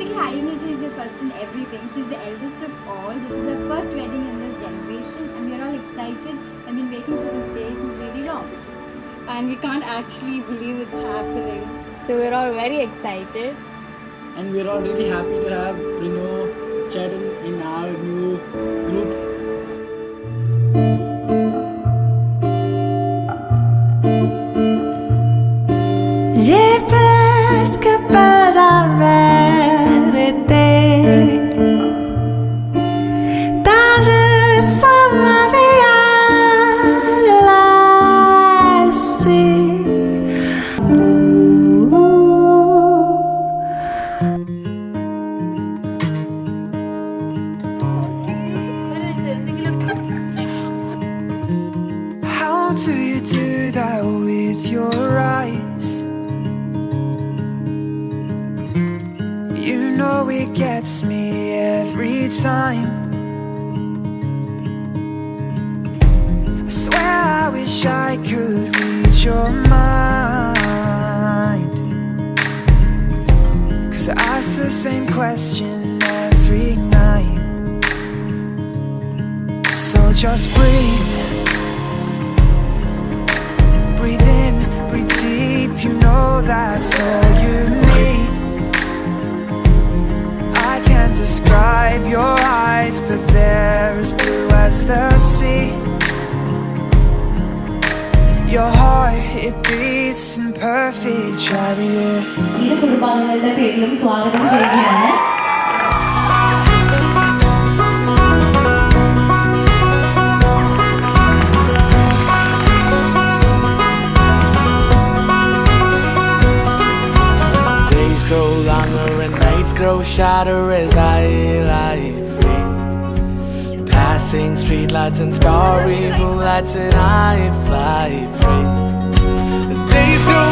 basically, Irene is the first in everything. She's the eldest of all. This is her first wedding in this generation, and we're all excited. I've been waiting for this day since really long. And we can't actually believe it's happening. So we're all very excited. And we're all really happy to have Prino chatting in our new group. J'ai presque pas d'arrêter. Tant je sens ma vie How do you do that with your eyes? You know it gets me every time. I swear I wish I could read your mind, 'cause I ask the same question every night. So just breathe. Breathe in, breathe deep, you know that's all you need. I can't describe your eyes, but they're as blue as the sea. Your heart, it beats in perfect chariot. ഇരു കുടുംബാംഗങ്ങളുടെ പേരിലും സ്വാഗതം ചെയ്യുകയാണ്. Grow shorter as I lie free. Passing streetlights and starry moonlights, and I fly free. The days grow